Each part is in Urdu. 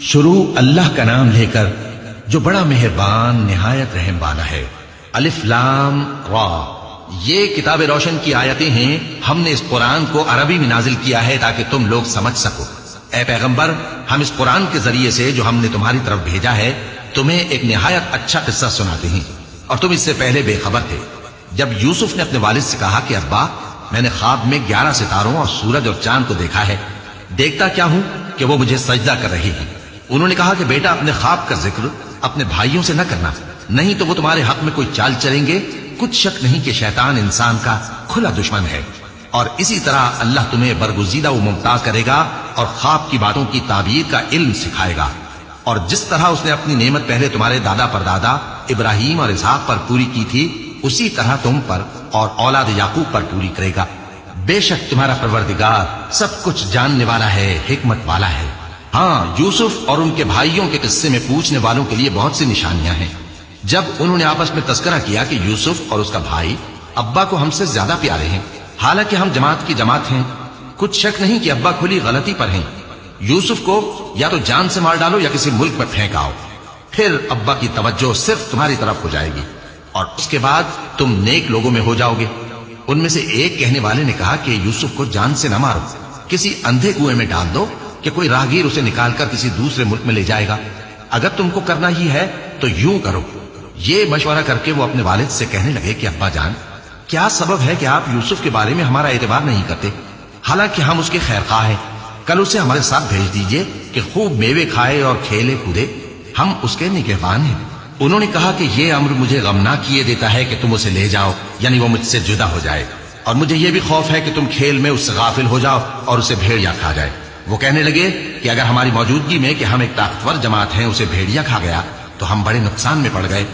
شروع اللہ کا نام لے کر جو بڑا مہربان نہایت رحم والا ہے۔ الف لام را، یہ کتاب روشن کی آیتیں ہیں۔ ہم نے اس قرآن کو عربی میں نازل کیا ہے تاکہ تم لوگ سمجھ سکو۔ اے پیغمبر، ہم اس قرآن کے ذریعے سے جو ہم نے تمہاری طرف بھیجا ہے تمہیں ایک نہایت اچھا قصہ سناتے ہیں، اور تم اس سے پہلے بے خبر تھے۔ جب یوسف نے اپنے والد سے کہا کہ ابا، میں نے خواب میں 11 ستاروں اور سورج اور چاند کو دیکھا ہے، دیکھتا کیا ہوں کہ وہ مجھے سجدہ کر رہے ہیں۔ انہوں نے کہا کہ بیٹا، اپنے خواب کا ذکر اپنے بھائیوں سے نہ کرنا، نہیں تو وہ تمہارے حق میں کوئی چال چلیں گے۔ کچھ شک نہیں کہ شیطان انسان کا کھلا دشمن ہے، اور اسی طرح اللہ تمہیں برگزیدہ و ممتاز کرے گا اور خواب کی باتوں کی تعبیر کا علم سکھائے گا، اور جس طرح اس نے اپنی نعمت پہلے تمہارے دادا پردادا ابراہیم اور اسحاق پر پوری کی تھی، اسی طرح تم پر اور اولاد یعقوب پر پوری کرے گا۔ بے شک تمہارا پروردگار سب کچھ جاننے والا ہے، حکمت والا ہے۔ ہاں، یوسف اور ان کے بھائیوں کے قصے میں پوچھنے والوں کے لیے بہت سی نشانیاں ہیں۔ جب انہوں نے آپس میں تذکرہ کیا کہ یوسف اور اس کا بھائی ابا کو ہم سے زیادہ پیارے ہیں، حالانکہ ہم جماعت کی جماعت ہیں، کچھ شک نہیں کہ ابا کھلی غلطی پر ہیں۔ یوسف کو یا تو جان سے مار ڈالو یا کسی ملک پر پھینک آؤ، پھر ابا کی توجہ صرف تمہاری طرف ہو جائے گی، اور اس کے بعد تم نیک لوگوں میں ہو جاؤ گے۔ ان میں سے ایک کہنے والے نے کہا کہ یوسف کو جان سے نہ مارو، کسی اندھے کنویں میں ڈال دو کہ کوئی راہگیر اسے نکال کر کسی دوسرے ملک میں لے جائے گا۔ اگر تم کو کرنا ہی ہے تو یوں کرو۔ یہ مشورہ کر کے وہ اپنے والد سے کہنے لگے کہ ابا جان، کیا سبب ہے کہ آپ یوسف کے بارے میں ہمارا اعتبار نہیں کرتے؟ حالانکہ ہم اس کے خیر خواہ ہیں، کل اسے ہمارے ساتھ بھیج دیجئے کہ خوب میوے کھائے اور کھیلے کودے، ہم اس کے نگہبان ہیں۔ انہوں نے کہا کہ یہ امر مجھے غمناک کیے دیتا ہے کہ تم اسے لے جاؤ، یعنی وہ مجھ سے جدا ہو جائے، اور مجھے یہ بھی خوف ہے کہ تم کھیل میں اس سے غافل ہو جاؤ اور اسے بھیڑیا کھا جائے۔ وہ کہنے لگے کہ اگر ہماری موجودگی میں کہ ہم ایک طاقتور جماعت ہیں اسے بھیڑیا کھا گیا تو ہم بڑے نقصان میں پڑ گئے۔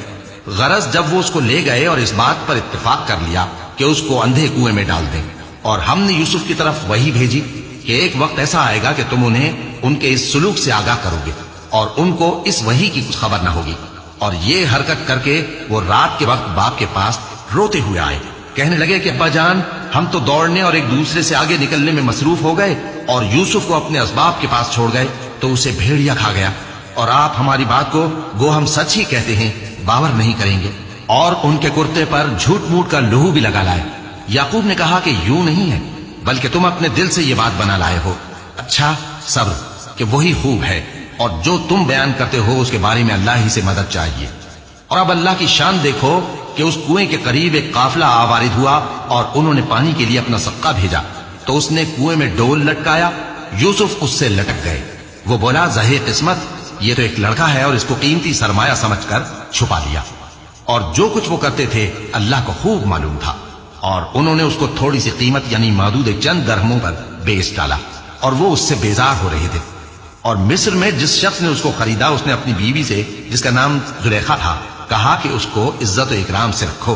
غرض جب وہ اس کو لے گئے اور اس بات پر اتفاق کر لیا کہ اس کو اندھے کنویں میں ڈال دیں، اور ہم نے یوسف کی طرف وحی بھیجی کہ ایک وقت ایسا آئے گا کہ تم انہیں ان کے اس سلوک سے آگاہ کرو گے اور ان کو اس وحی کی کچھ خبر نہ ہوگی۔ اور یہ حرکت کر کے وہ رات کے وقت باپ کے پاس روتے ہوئے آئے، کہنے لگے کہ ابا جان، ہم تو دوڑنے اور ایک دوسرے سے آگے نکلنے میں مصروف ہو گئے اور یوسف کو اپنے اسباب کے پاس چھوڑ گئے تو اسے بھیڑیا کھا گیا، اور آپ ہماری بات کو گو ہم سچ ہی کہتے ہیں باور نہیں کریں گے، اور ان کے کرتے پر جھوٹ موٹ کا لہو بھی لگا لائے۔ یعقوب نے کہا کہ یوں نہیں ہے، بلکہ تم اپنے دل سے یہ بات بنا لائے ہو۔ اچھا، صبر کہ وہی خوب ہے، اور جو تم بیان کرتے ہو اس کے بارے میں اللہ ہی سے مدد چاہیے۔ اور اب اللہ کی شان دیکھو کہ اس کنویں کے قریب ایک قافلہ آوارد ہوا اور انہوں نے پانی کے لیے اپنا سقہ بھیجا، تو اس نے کنویں میں ڈول لٹکایا، یوسف اس سے لٹک گئے۔ وہ بولا، زہے قسمت، یہ تو ایک لڑکا ہے، اور اس کو قیمتی سرمایہ سمجھ کر چھپا لیا۔ اور جو کچھ وہ کرتے تھے اللہ کو خوب معلوم تھا، اور انہوں نے اس کو تھوڑی سی قیمت یعنی مادود چند درہموں پر بیچ ڈالا، اور وہ اس سے بیزار ہو رہے تھے۔ اور مصر میں جس شخص نے اس کو خریدا، اس نے اپنی بیوی سے جس کا نام زلیخا تھا کہا کہ اس کو عزت و اکرام سے رکھو،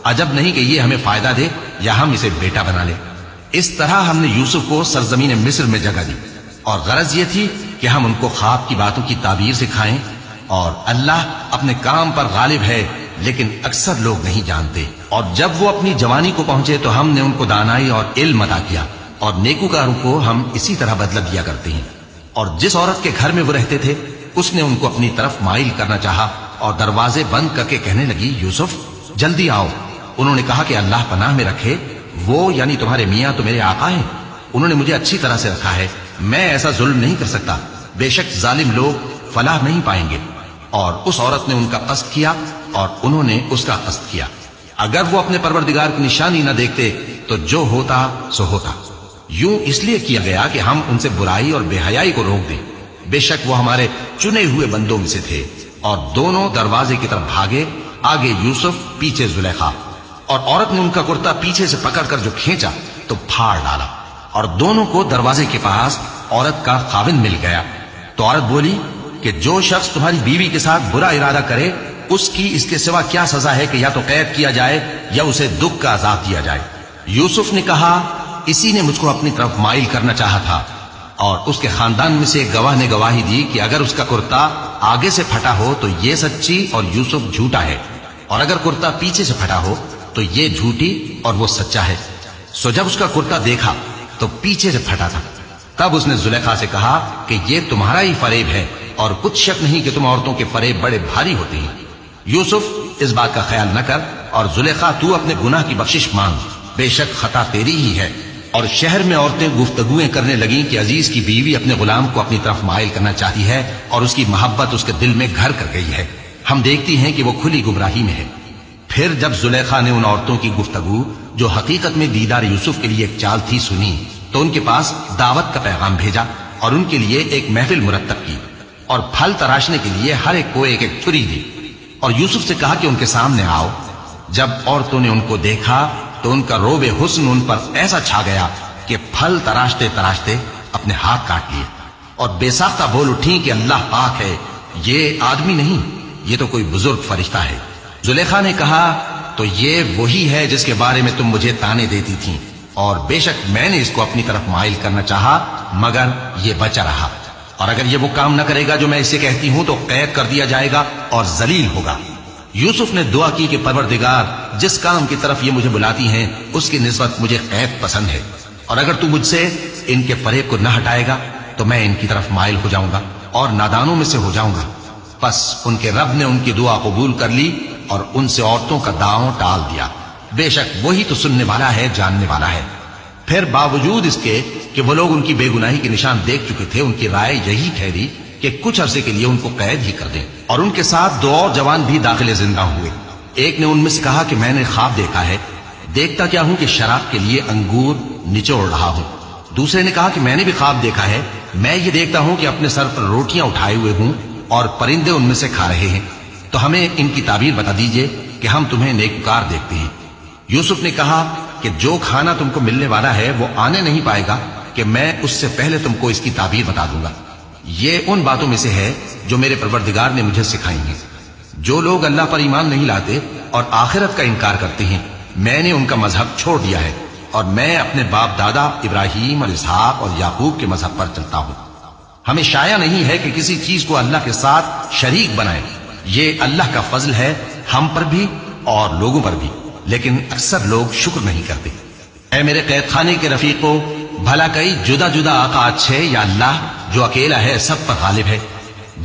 عجب نہیں کہ یہ ہمیں فائدہ دے یا ہم اسے بیٹا بنا لیں۔ اس طرح ہم نے یوسف کو سرزمین مصر میں جگہ دی، اور غرض یہ تھی کہ ہم ان کو خواب کی باتوں کی تعبیر سکھائیں، اور اللہ اپنے کام پر غالب ہے لیکن اکثر لوگ نہیں جانتے۔ اور جب وہ اپنی جوانی کو پہنچے تو ہم نے ان کو دانائی اور علم عطا کیا، اور نیکوکاروں کو ہم اسی طرح بدلہ دیا کرتے ہیں۔ اور جس عورت کے گھر میں وہ رہتے تھے اس نے ان کو اپنی طرف مائل کرنا چاہا اور دروازے بند کر کے کہنے لگی، یوسف جلدی آؤ۔ انہوں نے کہا کہ اللہ پناہ میں رکھے، وہ یعنی تمہارے میاں تو میرے آقا ہیں، انہوں نے مجھے اچھی طرح سے رکھا ہے، میں ایسا ظلم نہیں کر سکتا، بے شک ظالم لوگ فلاح نہیں پائیں گے۔ اور اس عورت نے ان کا قصد کیا اور انہوں نے اس کا قصد کیا۔ اگر وہ اپنے پروردگار کی نشانی نہ دیکھتے تو جو ہوتا سو ہوتا۔ یوں اس لیے کیا گیا کہ ہم ان سے برائی اور بے حیائی کو روک دیں، بے شک وہ ہمارے چنے ہوئے بندوں میں سے تھے۔ اور دونوں دروازے کی طرف بھاگے، آگے یوسف پیچھے زلیخا، اور عورت نے ان کا کرتا پیچھے سے پکڑ کر جو کھینچا تو پھاڑ ڈالا، اور دونوں کو دروازے کے پاس عورت کا خاوند مل گیا۔ تو عورت بولی کہ جو شخص تمہاری بیوی کے ساتھ برا ارادہ کرے اس کی اس کے سوا کیا سزا ہے کہ یا تو قید کیا جائے یا اسے دکھ کا عذاب دیا جائے۔ یوسف نے کہا، اسی نے مجھ کو اپنی طرف مائل کرنا چاہا تھا۔ اور اس کے خاندان میں سے ایک گواہ نے گواہی دی کہ اگر اس کا کرتا آگے سے پھٹا ہو تو یہ سچی اور یوسف جھوٹا ہے، اور اگر کرتا پیچھے سے پھٹا ہو تو یہ جھوٹی اور وہ سچا ہے۔ سو جب اس کا کرتا دیکھا تو پیچھے سے پھٹا تھا، تب اس نے زلیخا سے کہا کہ یہ تمہارا ہی فریب ہے اور کچھ شک نہیں کہ تم عورتوں کے فریب بڑے بھاری ہوتے ہیں۔ یوسف اس بات کا خیال نہ کر اور زلیخا تو اپنے گناہ کی بخشش مانگ، بے شک خطا تیری ہی ہے۔ اور شہر میں عورتیں گفتگویں کرنے لگیں کہ عزیز کی بیوی اپنے غلام کو اپنی طرف مائل کرنا چاہتی ہے اور اس کی محبت اس کے دل میں گھر کر گئی ہے، ہم دیکھتی ہیں کہ وہ کھلی گمراہی میں ہے۔ پھر جب زلیخا نے ان عورتوں کی گفتگو جو حقیقت میں دیدار یوسف کے لیے ایک چال تھی سنی تو ان کے پاس دعوت کا پیغام بھیجا اور ان کے لیے ایک محفل مرتب کی اور پھل تراشنے کے لیے ہر ایک کو ایک ایک چھری دی اور یوسف سے کہا کہ ان کے سامنے آؤ۔ جب عورتوں نے ان کو دیکھا تو ان کا روب حسن ان پر ایسا چھا گیا کہ پھل تراشتے تراشتے اپنے ہاتھ کاٹ لیے اور بے ساختہ بول اٹھی کہ اللہ پاک ہے، یہ آدمی نہیں، یہ تو کوئی بزرگ فرشتہ ہے۔ زلیخا نے کہا تو یہ وہی ہے جس کے بارے میں تم مجھے تانے دیتی تھیں، اور بے شک میں نے اس کو اپنی طرف مائل کرنا چاہا مگر یہ بچا رہا، اور اگر یہ وہ کام نہ کرے گا جو میں اسے کہتی ہوں تو قید کر دیا جائے گا اور ذلیل ہوگا۔ یوسف نے دعا کی کہ پروردگار، جس کام کی طرف یہ مجھے بلاتی ہیں اس کی نسبت مجھے قید پسند ہے، اور اگر تو مجھ سے ان کے فریب کو نہ ہٹائے گا تو میں ان کی طرف مائل ہو جاؤں گا اور نادانوں میں سے ہو جاؤں گا۔ پس ان کے رب نے ان کی دعا قبول کر لی اور ان سے عورتوں کا داؤں ٹال دیا، بے شک وہی تو سننے والا ہے، جاننے والا ہے۔ پھر باوجود اس کے کہ وہ لوگ ان کی بے گناہی کے نشان دیکھ چکے تھے، ان کی رائے یہی ٹھہری کہ کچھ عرصے کے لیے ان کو قید ہی کر دیں، اور ان کے ساتھ دو اور جوان بھی داخل زندہ ہوئے۔ ایک نے ان میں سے کہا کہ میں نے خواب دیکھا ہے، دیکھتا کیا ہوں کہ شراب کے لیے انگور نچوڑ رہا ہوں۔ دوسرے نے کہا کہ میں نے بھی خواب دیکھا ہے، میں یہ دیکھتا ہوں کہ اپنے سر پر روٹیاں اٹھائے ہوئے ہوں اور پرندے ان میں سے کھا رہے ہیں، تو ہمیں ان کی تعبیر بتا دیجئے کہ ہم تمہیں نیکوکار دیکھتے ہیں۔ یوسف نے کہا کہ جو کھانا تم کو ملنے والا ہے وہ آنے نہیں پائے گا کہ میں اس سے پہلے تم کو اس کی تعبیر بتا دوں گا۔ یہ ان باتوں میں سے ہے جو میرے پروردگار نے مجھے سکھائی ہیں۔ جو لوگ اللہ پر ایمان نہیں لاتے اور آخرت کا انکار کرتے ہیں، میں نے ان کا مذہب چھوڑ دیا ہے اور میں اپنے باپ دادا ابراہیم اور اسحاق اور یعقوب کے مذہب پر چلتا ہوں۔ ہمیں شایع نہیں ہے کہ کسی چیز کو اللہ کے ساتھ شریک بنائیں، یہ اللہ کا فضل ہے ہم پر بھی اور لوگوں پر بھی، لیکن اکثر لوگ شکر نہیں کرتے۔ اے میرے قید خانے کے رفیقوں، بھلا کئی جدا جدا آقا اچھے یا اللہ جو اکیلا ہے سب پر غالب ہے؟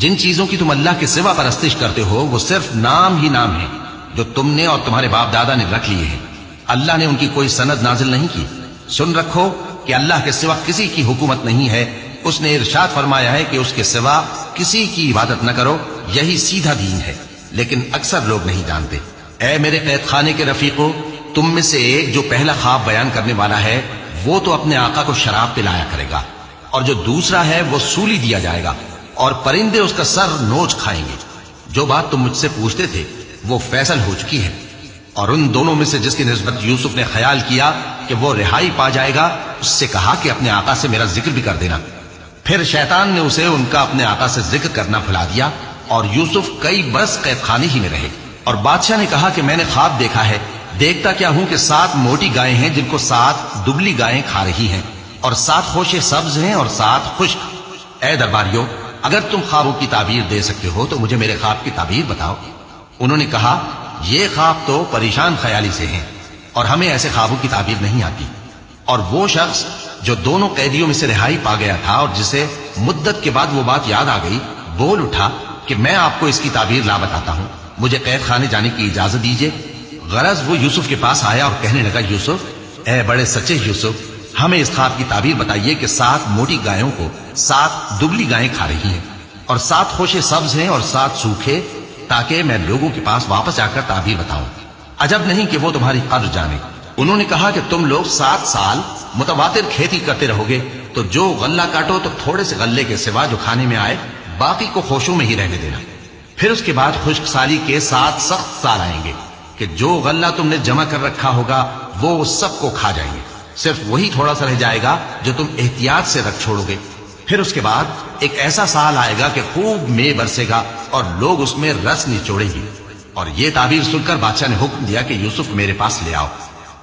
جن چیزوں کی تم اللہ کے سوا پرستش کرتے ہو وہ صرف نام ہی نام ہے جو تم نے اور تمہارے باپ دادا نے رکھ لیے ہیں، اللہ نے ان کی کوئی سند نازل نہیں کی۔ سن رکھو کہ اللہ کے سوا کسی کی حکومت نہیں ہے، اس نے ارشاد فرمایا ہے کہ اس کے سوا کسی کی عبادت نہ کرو، یہی سیدھا دین ہے، لیکن اکثر لوگ نہیں جانتے۔ اے میرے قید خانے کے رفیقوں، تم میں سے ایک جو پہلا خواب بیان کرنے والا ہے وہ تو اپنے آقا کو شراب پلایا کرے گا، اور جو دوسرا ہے وہ سولی دیا جائے گا اور پرندے اس کا سر نوچ کھائیں گے۔ جو بات تم مجھ سے پوچھتے تھے وہ فیصل ہو چکی ہے، اور ان دونوں میں سے جس کی نسبت یوسف نے خیال کیا کہ وہ رہائی پا جائے گا، اس سے کہا کہ اپنے آقا سے میرا ذکر بھی کر دینا۔ پھر شیطان نے اسے ان کا اپنے آقا سے ذکر کرنا بھلا دیا، اور یوسف کئی برس قید خانے ہی میں رہے۔ اور بادشاہ نے کہا کہ میں نے خواب دیکھا ہے، دیکھتا کیا ہوں کہ 7 موٹی گائیں ہیں جن کو 7 دبلی گائیں کھا رہی ہیں، اور 7 خوشے سبز ہیں اور 7 خشک۔ اے درباریوں، اگر تم خوابوں کی تعبیر دے سکتے ہو تو مجھے میرے خواب کی تعبیر بتاؤ۔ انہوں نے کہا یہ خواب تو پریشان خیالی سے ہیں اور ہمیں ایسے خوابوں کی تعبیر نہیں آتی۔ اور وہ شخص جو دونوں قیدیوں میں سے رہائی پا گیا تھا اور جسے مدت کے بعد وہ بات یاد آ گئی، بول اٹھا کہ میں آپ کو اس کی تعبیر لا بتاتا ہوں، مجھے قید خانے جانے کی اجازت دیجیے۔ غرض وہ یوسف کے پاس آیا اور کہنے لگا، یوسف، اے بڑے سچے یوسف، ہمیں اس خواب کی تعبیر بتائیے کہ 7 موٹی گایوں کو 7 دبلی گائیں کھا رہی ہیں، اور 7 خوشے سبز ہیں اور 7 سوکھے، تاکہ میں لوگوں کے پاس واپس جا کر تعبیر بتاؤں۔ عجب نہیں کہ وہ تمہاری قدر جانے۔ انہوں نے کہا کہ تم لوگ 7 سال متواتر کھیتی کرتے رہو گے، تو جو غلہ کاٹو تو تھوڑے سے غلے کے سوا جو کھانے میں آئے باقی کو خوشوں میں ہی رہنے دینا۔ پھر اس کے بعد خشک سالی کے 7 سخت سال آئیں گے کہ جو غلہ تم نے جمع کر رکھا ہوگا وہ سب کو کھا جائیں گے، صرف وہی تھوڑا سا رہ جائے گا جو تم احتیاط سے رکھ چھوڑو گے۔ پھر اس کے بعد ایک ایسا سال آئے گا کہ خوب مے برسے گا اور لوگ اس میں رس نچوڑیں گے۔ اور یہ تعبیر سن کر بادشاہ نے حکم دیا کہ یوسف میرے پاس لے آؤ۔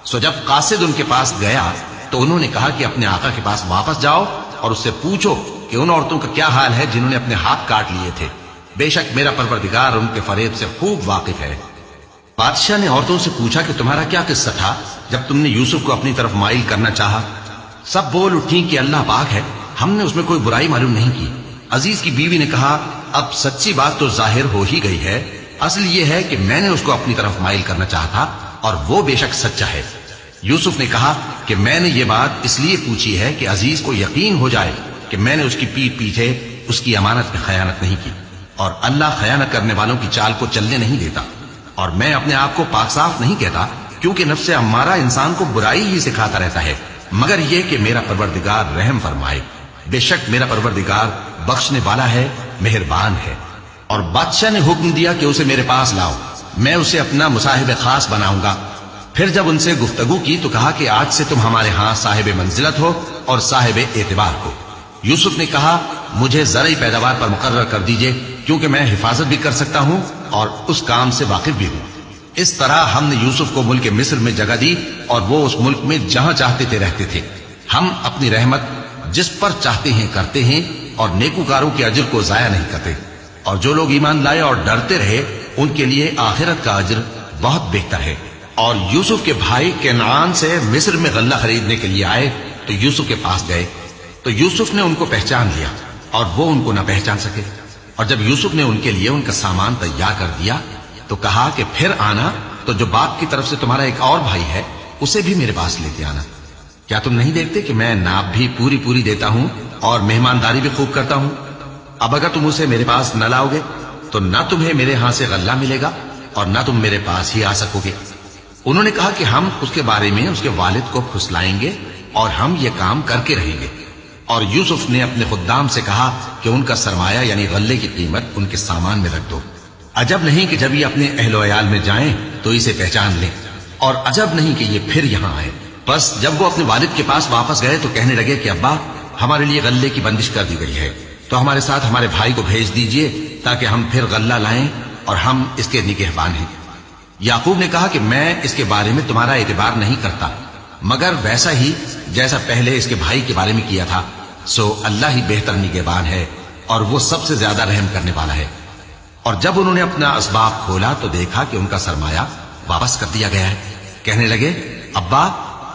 سو جب قاصد ان کے پاس گیا تو انہوں نے کہا کہ اپنے آقا کے پاس واپس جاؤ اور اس سے پوچھو کہ ان عورتوں کا کیا حال ہے جنہوں نے اپنے ہاتھ کاٹ لیے تھے، بے شک میرا پروردگار ان کے فریب سے خوب واقف ہے۔ بادشاہ نے عورتوں سے پوچھا کہ تمہارا کیا قصہ تھا جب تم نے یوسف کو اپنی طرف مائل کرنا چاہا؟ سب بول اٹھیں کہ اللہ پاک ہے، ہم نے اس میں کوئی برائی معلوم نہیں کی۔ عزیز کی بیوی نے کہا اب سچی بات تو ظاہر ہو ہی گئی ہے. اصل یہ ہے کہ میں نے اس کو اپنی طرف مائل کرنا چاہا تھا اور وہ بے شک سچا ہے. یوسف نے کہا کہ میں نے یہ بات اس لیے پوچھی ہے کہ عزیز کو یقین ہو جائے کہ میں نے اس کی پیٹھ پیچھے اس کی امانت میں خیانت نہیں کی، اور اللہ خیانت کرنے والوں کی چال کو چلنے نہیں دیتا. اور میں اپنے آپ کو پاک صاف نہیں کہتا، کیونکہ نفس امارہ انسان کو برائی ہی سکھاتا رہتا ہے، مگر یہ کہ میرا پروردگار رحم فرمائے. بے شک میرا پروردگار بخشنے والا ہے، مہربان ہے. اور بادشاہ نے حکم دیا کہ اسے میرے پاس لاؤ، میں اسے اپنا مصاحب خاص بناؤں گا. پھر جب ان سے گفتگو کی تو کہا کہ آج سے تم ہمارے ہاں صاحب منزلت ہو اور صاحب اعتبار ہو. یوسف نے کہا مجھے زرعی پیداوار پر مقرر کر دیجئے، کیونکہ میں حفاظت بھی کر سکتا ہوں اور اس کام سے واقف بھی ہوں. اس طرح ہم نے یوسف کو ملک مصر میں جگہ دی اور وہ اس ملک میں جہاں چاہتے تھے رہتے تھے. ہم اپنی رحمت جس پر چاہتے ہیں کرتے ہیں اور نیکوکاروں کے اجر کو ضائع نہیں کرتے. اور جو لوگ ایمان لائے اور ڈرتے رہے ان کے لیے آخرت کا اجر بہت بہتر ہے. اور یوسف کے بھائی کنعان سے مصر میں غلہ خریدنے کے لیے آئے تو یوسف کے پاس گئے تو یوسف نے ان کو پہچان لیا اور وہ ان کو نہ پہچان سکے. اور جب یوسف نے ان کے لیے ان کا سامان تیار کر دیا تو کہا کہ پھر آنا تو جو باپ کی طرف سے تمہارا ایک اور بھائی ہے اسے بھی میرے پاس لیتے آنا. کیا تم نہیں دیکھتے کہ میں ناپ بھی پوری پوری دیتا ہوں اور مہمانداری بھی خوب کرتا ہوں؟ اب اگر تم اسے میرے پاس نہ لاؤ گے تو نہ تمہیں میرے ہاں سے غلہ ملے گا اور نہ تم میرے پاس ہی آ سکو گے. انہوں نے کہا کہ ہم اس کے بارے میں اس کے والد کو پھسلائیں گے اور ہم یہ کام کر کے رہیں گے. اور یوسف نے اپنے خدام سے کہا کہ ان کا سرمایہ یعنی غلے کی قیمت ان کے سامان میں رکھ دو. عجب نہیں کہ جب یہ اپنے اہل و عیال میں جائیں تو اسے پہچان لیں، اور عجب نہیں کہ یہ پھر یہاں آئے. بس جب وہ اپنے والد کے پاس واپس گئے تو کہنے لگے کہ ابا ہمارے لیے غلے کی بندش کر دی گئی ہے، تو ہمارے ساتھ ہمارے بھائی کو بھیج دیجئے تاکہ ہم پھر غلہ لائیں اور ہم اس کے نگہبان ہیں. یعقوب نے کہا کہ میں اس کے بارے میں تمہارا اعتبار نہیں کرتا، مگر ویسا ہی جیسا پہلے اس کے بھائی کے بارے میں کیا تھا. سو اللہ ہی بہتر نگہبان ہے اور وہ سب سے زیادہ رحم کرنے والا ہے. اور جب انہوں نے اپنا اسباب کھولا تو دیکھا کہ ان کا سرمایہ واپس کر دیا گیا ہے. کہنے لگے ابا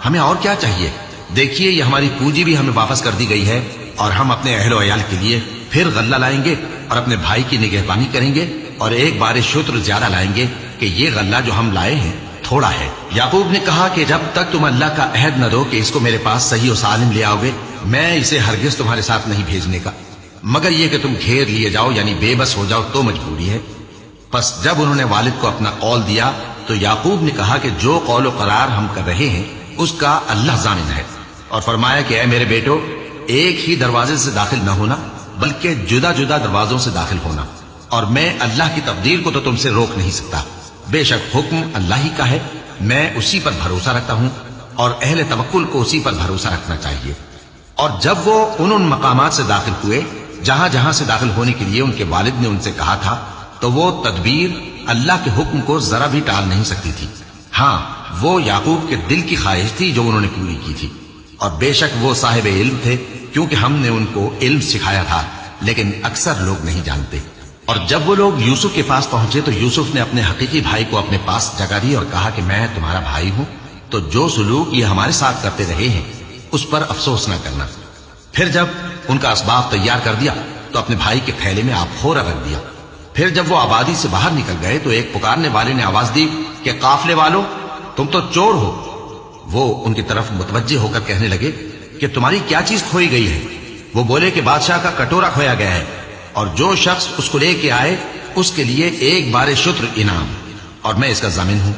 ہمیں اور کیا چاہیے، دیکھیے یہ ہماری پونجی بھی ہمیں واپس کر دی گئی ہے اور ہم اپنے اہل و عیال کے لیے پھر غلہ لائیں گے اور اپنے بھائی کی نگہبانی کریں گے اور ایک بار شتر زیادہ لائیں گے کہ یہ غلہ جو ہم لائے ہیں تھوڑا ہے. یعقوب نے کہا کہ جب تک تم اللہ کا عہد نہ دو کہ اس کو میرے پاس صحیح و سالم لے آؤ گے میں اسے ہرگز تمہارے ساتھ نہیں بھیجنے کا، مگر یہ کہ تم گھیر لیے جاؤ یعنی بے بس ہو جاؤ تو مجبوری ہے. پس جب انہوں نے والد کو اپنا قول دیا تو یعقوب نے کہا کہ جو قول و قرار ہم کر رہے ہیں اس کا اللہ ضامن ہے. اور فرمایا کہ اے میرے بیٹو ایک ہی دروازے سے داخل نہ ہونا بلکہ جدا جدا دروازوں سے داخل ہونا، اور میں اللہ کی تقدیر کو تو تم سے روک نہیں سکتا. بے شک حکم اللہ ہی کا ہے، میں اسی پر بھروسہ رکھتا ہوں اور اہل توکل کو اسی پر بھروسہ رکھنا چاہیے. اور جب وہ ان مقامات سے داخل ہوئے جہاں جہاں سے داخل ہونے کے لیے ان کے والد نے ان سے کہا تھا تو وہ تدبیر اللہ کے حکم کو ذرا بھی ٹال نہیں سکتی تھی. ہاں وہ یعقوب کے دل کی خواہش تھی جو انہوں نے پوری کی تھی، اور بے شک وہ صاحب علم تھے کیونکہ ہم نے ان کو علم سکھایا تھا، لیکن اکثر لوگ نہیں جانتے. اور جب وہ لوگ یوسف کے پاس پہنچے تو یوسف نے اپنے حقیقی بھائی کو اپنے پاس جگہ دی اور کہا کہ میں تمہارا بھائی ہوں، تو جو سلوک یہ ہمارے ساتھ کرتے رہے ہیں اس پر افسوس نہ کرنا. پھر جب ان کا اسباب تیار کر دیا تو اپنے بھائی کے تھیلے میں آپ خورا رکھ دیا. پھر جب وہ آبادی سے باہر نکل گئے تو ایک پکارنے والے نے آواز دی کہ قافلے والو تم تو چور ہو. وہ ان کی طرف متوجہ ہو کر کہنے لگے کہ تمہاری کیا چیز کھوئی گئی ہے؟ وہ بولے کہ بادشاہ کا کٹورا کھویا گیا ہے اور جو شخص اس کو لے کے آئے اس کے لیے ایک بار شتر انعام، اور میں اس کا ضامن ہوں.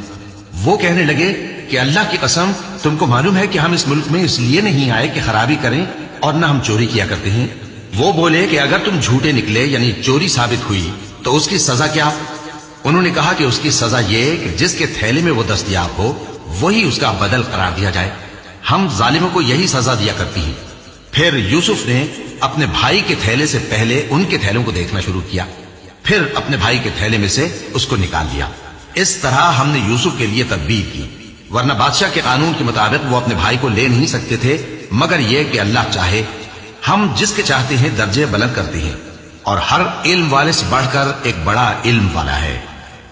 وہ کہنے لگے کہ اللہ کی قسم تم کو معلوم ہے کہ ہم اس ملک میں اس لیے نہیں آئے کہ خرابی کریں اور نہ ہم چوری کیا کرتے ہیں. وہ بولے کہ اگر تم جھوٹے نکلے یعنی چوری ثابت ہوئی تو اس کی سزا کیا؟ انہوں نے کہا کہ اس کی سزا یہ کہ جس کے تھیلے میں وہ دستیاب ہو وہی اس کا بدل قرار دیا جائے. ہم ظالموں کو یہی سزا دیا کرتی ہیں. پھر یوسف نے اپنے بھائی کے تھیلے سے پہلے ان کے تھیلوں کو دیکھنا شروع کیا، پھر اپنے بھائی کے تھیلے میں سے اس کو نکال لیا. اس طرح ہم نے یوسف کے لیے تدبیر کی، ورنہ بادشاہ کے قانون کے مطابق وہ اپنے بھائی کو لے نہیں سکتے تھے، مگر یہ کہ اللہ چاہے. ہم جس کے چاہتے ہیں درجے بلند کرتے ہیں، اور ہر علم والے سے بڑھ کر ایک بڑا علم والا ہے.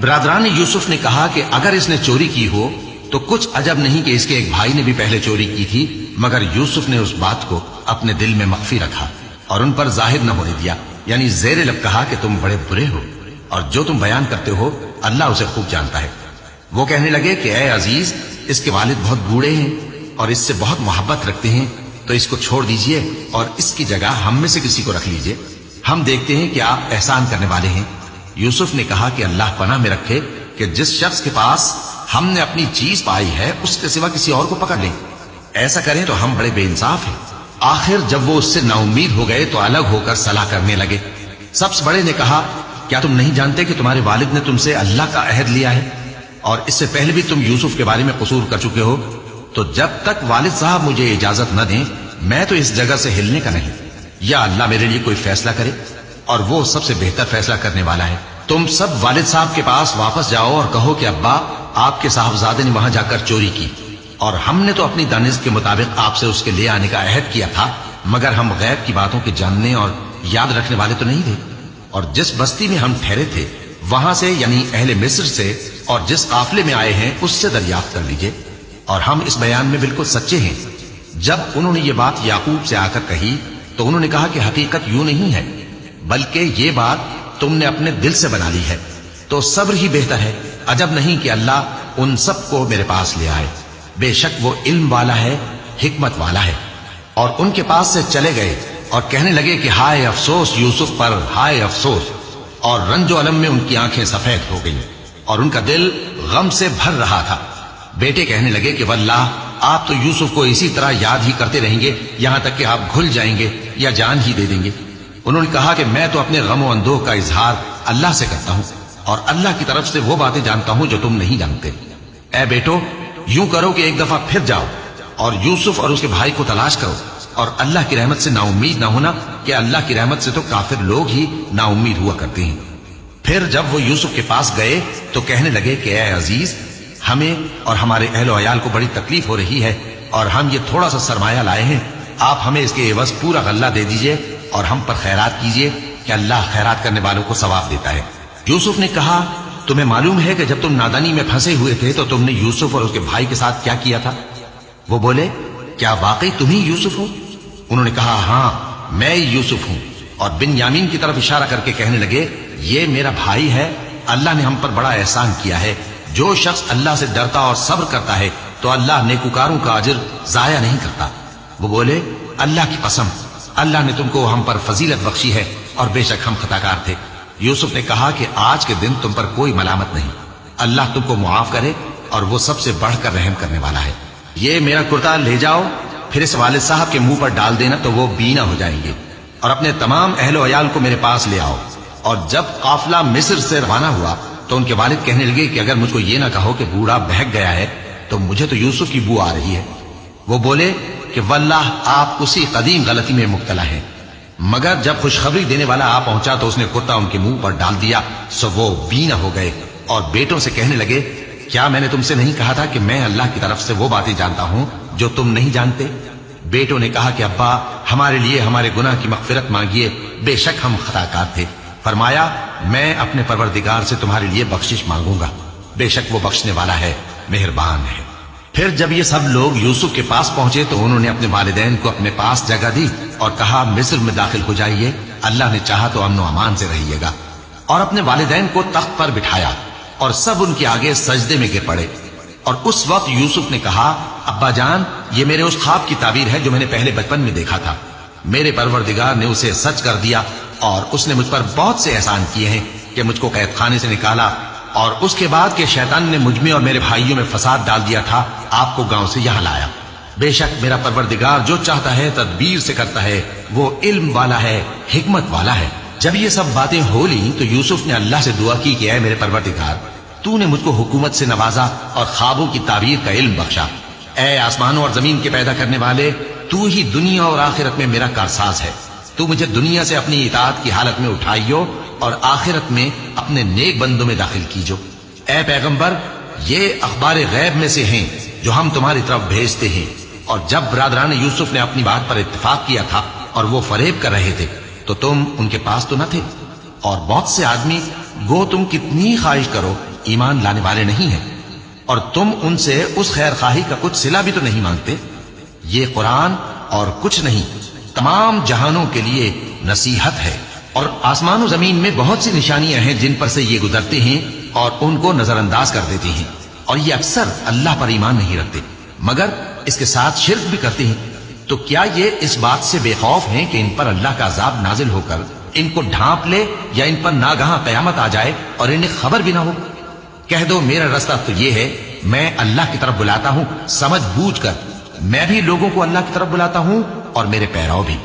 برادران یوسف نے کہا کہ اگر اس نے چوری کی ہو تو کچھ عجب نہیں کہ اس کے ایک بھائی نے بھی پہلے چوری کی تھی، مگر یوسف نے اس بات کو اپنے دل میں مخفی رکھا اور ان پر ظاہر نہ ہونے دیا. یعنی زیر لب کہا کہ تم بڑے برے ہو اور جو تم بیان کرتے ہو اللہ اسے خوب جانتا ہے۔ وہ کہنے لگے کہ اے عزیز، اس کے والد بہت بوڑھے ہیں اور اس سے بہت محبت رکھتے ہیں، تو اس کو چھوڑ دیجئے اور اس کی جگہ ہم میں سے کسی کو رکھ لیجئے، ہم دیکھتے ہیں کہ آپ احسان کرنے والے ہیں۔ یوسف نے کہا کہ اللہ پناہ میں رکھے کہ جس شخص کے پاس ہم نے اپنی چیز پائی ہے اس کے سوا کسی اور کو پکڑ لیں، ایسا کریں تو ہم بڑے بے انصاف ہیں۔ آخر جب وہ اس سے نا امید ہو گئے تو الگ ہو کر صلاح کرنے لگے۔ سب سے بڑے نے کہا کیا تم نہیں جانتے کہ تمہارے والد نے تم سے اللہ کا عہد لیا ہے اور اس سے پہلے بھی تم یوسف کے بارے میں قصور کر چکے ہو؟ تو جب تک والد صاحب مجھے اجازت نہ دیں میں تو اس جگہ سے ہلنے کا نہیں، یا اللہ میرے لیے کوئی فیصلہ کرے اور وہ سب سے بہتر فیصلہ کرنے والا ہے۔ تم سب والد صاحب کے پاس واپس جاؤ اور کہو کہ ابا آپ کے صاحبزادے نے وہاں جا کر چوری کی اور ہم نے تو اپنی دانست کے مطابق آپ سے اس کے لے آنے کا عہد کیا تھا، مگر ہم غیب کی باتوں کے جاننے اور یاد رکھنے والے تو نہیں تھے، اور جس بستی میں ہم ٹھہرے تھے وہاں سے یعنی اہل مصر سے اور جس قافلے میں آئے ہیں اس سے دریافت کر لیجئے، اور ہم اس بیان میں بالکل سچے ہیں۔ جب انہوں نے یہ بات یعقوب سے آ کر کہی تو انہوں نے کہا کہ حقیقت یوں نہیں ہے بلکہ یہ بات تم نے اپنے دل سے بنا لی ہے، تو صبر ہی بہتر ہے۔ عجب نہیں کہ اللہ ان سب کو میرے پاس لے آئے، بے شک وہ علم والا ہے، حکمت والا ہے۔ اور ان کے پاس سے چلے گئے اور کہنے لگے کہ ہائے افسوس یوسف پر، ہائے افسوس، اور رنج و الم میں ان کی آنکھیں سفید ہو گئیں اور ان کا دل غم سے بھر رہا تھا۔ بیٹے کہنے لگے کہ واللہ آپ تو یوسف کو اسی طرح یاد ہی کرتے رہیں گے یہاں تک کہ آپ بھول جائیں گے یا جان ہی دے دیں گے۔ انہوں نے کہا کہ میں تو اپنے غم و اندوہ کا اظہار اللہ سے کرتا ہوں اور اللہ کی طرف سے وہ باتیں جانتا ہوں جو تم نہیں جانتے۔ اے بیٹو، یوں کرو کہ ایک دفعہ پھر جاؤ اور یوسف اور اس کے بھائی کو تلاش کرو، اور اللہ کی رحمت سے نا امید نہ ہونا کہ اللہ کی رحمت سے تو کافر لوگ ہی نا امید ہوا کرتے ہیں۔ پھر جب وہ یوسف کے پاس گئے تو کہنے لگے کہ اے عزیز، ہمیں اور ہمارے اہل و عیال کو بڑی تکلیف ہو رہی ہے اور ہم یہ تھوڑا سا سرمایہ لائے ہیں، آپ ہمیں اس کے عوض پورا غلہ دے دیجئے اور ہم پر خیرات کیجئے کہ اللہ خیرات کرنے والوں کو ثواب دیتا ہے۔ یوسف نے کہا تمہیں معلوم ہے کہ جب تم نادانی میں پھنسے ہوئے تھے تو تم نے یوسف اور اس کے بھائی کے ساتھ کیا کیا تھا؟ وہ بولے کیا واقعی تم ہی یوسف ہو؟ انہوں نے کہا ہاں میں یوسف ہوں، اور بن یامین کی طرف اشارہ کر کے کہنے لگے یہ میرا بھائی ہے، اللہ نے ہم پر بڑا احسان کیا ہے۔ جو شخص اللہ سے ڈرتا اور صبر کرتا ہے تو اللہ نیکوکاروں کا اجر ضائع نہیں کرتا۔ وہ بولے اللہ کی قسم، اللہ نے تم کو ہم پر فضیلت بخشی ہے اور بے شک ہم خطا کار تھے۔ یوسف نے کہا کہ آج کے دن تم پر کوئی ملامت نہیں، اللہ تم کو معاف کرے اور وہ سب سے بڑھ کر رحم کرنے والا ہے۔ یہ میرا کرتا لے جاؤ، پھر اس والد صاحب کے منہ پر ڈال دینا تو وہ بینا ہو جائیں گے، اور اپنے تمام اہل و عیال کو میرے پاس لے آؤ۔ اور جب قافلہ مصر سے روانہ ہوا تو ان کے والد کہنے لگے کہ اگر مجھ کو یہ نہ کہو کہ بوڑھا بہک گیا ہے تو مجھے تو یوسف کی بو آ رہی ہے۔ وہ بولے کہ واللہ آپ اسی قدیم غلطی میں مبتلا ہیں۔ مگر جب خوشخبری دینے والا آ پہنچا تو اس نے کرتا ان کے منہ پر ڈال دیا، سو وہ بینا ہو گئے اور بیٹوں سے کہنے لگے کیا میں نے تم سے نہیں کہا تھا کہ میں اللہ کی طرف سے وہ باتیں جانتا ہوں جو تم نہیں جانتے؟ بیٹوں نے کہا کہ ابا ہمارے لیے ہمارے گناہ کی مغفرت مانگیے، بے شک ہم خطا کار تھے۔ فرمایا میں اپنے پروردگار سے تمہارے لیے بخشش مانگوں گا، بے شک وہ بخشنے والا ہے، مہربان ہے۔ پھر جب یہ سب لوگ یوسف کے پاس پہنچے تو انہوں نے اپنے والدین کو اپنے پاس جگہ دی اور کہا مصر میں داخل ہو جائیے، اللہ نے چاہا تو امن و امان سے رہیے گا، اور اپنے والدین کو تخت پر بٹھایا اور سب ان کے آگے سجدے میں گر پڑے۔ اور اس وقت یوسف نے کہا ابا جان، یہ میرے اس خواب کی تعبیر ہے جو میں نے پہلے بچپن میں دیکھا تھا، میرے پروردگار نے اسے سچ کر دیا اور اس نے مجھ پر بہت سے احسان کیے ہیں کہ مجھ کو قید خانے سے نکالا، اور اس کے بعد کہ شیطان نے مجھ میں اور میرے بھائیوں میں فساد ڈال دیا تھا آپ کو گاؤں سے یہاں لایا۔ بے شک میرا پروردگار جو چاہتا ہے تدبیر سے کرتا ہے، وہ علم والا ہے، حکمت والا ہے۔ جب یہ سب باتیں ہو لیں تو یوسف نے اللہ سے دعا کی کہ اے میرے پروردگار، تو نے مجھ کو حکومت سے نوازا اور خوابوں کی تعبیر کا علم بخشا۔ اے آسمانوں اور زمین کے پیدا کرنے والے، تو ہی دنیا اور آخرت میں میرا کارساز ہے، تو مجھے دنیا سے اپنی اطاعت کی حالت میں اٹھائیو اور آخرت میں اپنے نیک بندوں میں داخل کیجو۔ اے پیغمبر، یہ اخبار غیب میں سے ہیں جو ہم تمہاری طرف بھیجتے ہیں۔ اور جب برادران یوسف نے اپنی بات پر اتفاق کیا تھا اور وہ فریب کر رہے تھے تو تم ان کے پاس تو نہ تھے، اور بہت سے آدمی گو تم کتنی خواہش کرو ایمان لانے والے نہیں ہیں، اور تم ان سے اس خیر خواہی کا کچھ صلہ بھی تو نہیں مانگتے۔ یہ قرآن اور کچھ نہیں تمام جہانوں کے لیے نصیحت ہے، اور آسمان و زمین میں بہت سی نشانیاں ہیں جن پر سے یہ گزرتے ہیں اور ان کو نظر انداز کر دیتے ہیں، اور یہ اکثر اللہ پر ایمان نہیں رکھتے مگر اس کے ساتھ شرک بھی کرتے ہیں۔ تو کیا یہ اس بات سے بے خوف ہیں کہ ان پر اللہ کا عذاب نازل ہو کر ان کو ڈھانپ لے، یا ان پر ناگہاں قیامت آ جائے اور انہیں خبر بھی نہ ہو؟ کہہ دو میرا راستہ تو یہ ہے، میں اللہ کی طرف بلاتا ہوں سمجھ بوجھ کر، میں بھی لوگوں کو اللہ کی طرف بلاتا ہوں اور میرے پیراؤ بھی،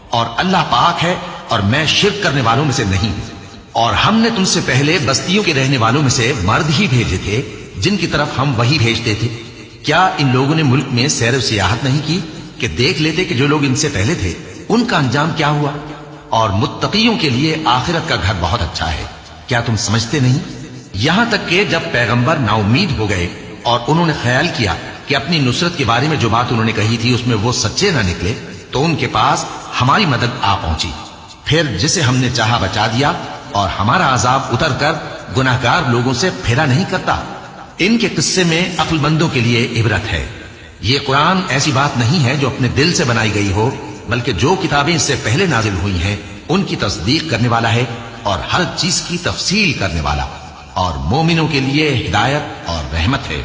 اور اللہ پاک ہے اور میں شرک کرنے والوں میں سے نہیں ہوں۔ اور ہم نے تم سے پہلے بستیوں کے رہنے والوں میں سے مرد ہی بھیجے تھے جن کی طرف ہم وہی بھیجتے تھے۔ کیا ان لوگوں نے ملک میں سیر و سیاحت نہیں کی کہ دیکھ لیتے کہ جو لوگ ان سے پہلے تھے ان کا انجام کیا ہوا؟ اور متقیوں کے لیے آخرت کا گھر بہت اچھا ہے، کیا تم سمجھتے نہیں؟ یہاں تک کہ جب پیغمبر نا امید ہو گئے اور انہوں نے خیال کیا کہ اپنی نصرت کے بارے میں جو بات انہوں نے کہی تھی اس میں وہ سچے نہ نکلے، تو ان کے پاس ہماری مدد آ پہنچی، پھر جسے ہم نے چاہا بچا دیا، اور ہمارا عذاب اتر کر گناہگار لوگوں سے پھیرا نہیں کرتا۔ ان کے قصے میں عقل مندوں کے لیے عبرت ہے۔ یہ قرآن ایسی بات نہیں ہے جو اپنے دل سے بنائی گئی ہو، بلکہ جو کتابیں اس سے پہلے نازل ہوئی ہیں ان کی تصدیق کرنے والا ہے اور ہر چیز کی تفصیل کرنے والا، اور مومنوں کے لیے ہدایت اور رحمت ہے۔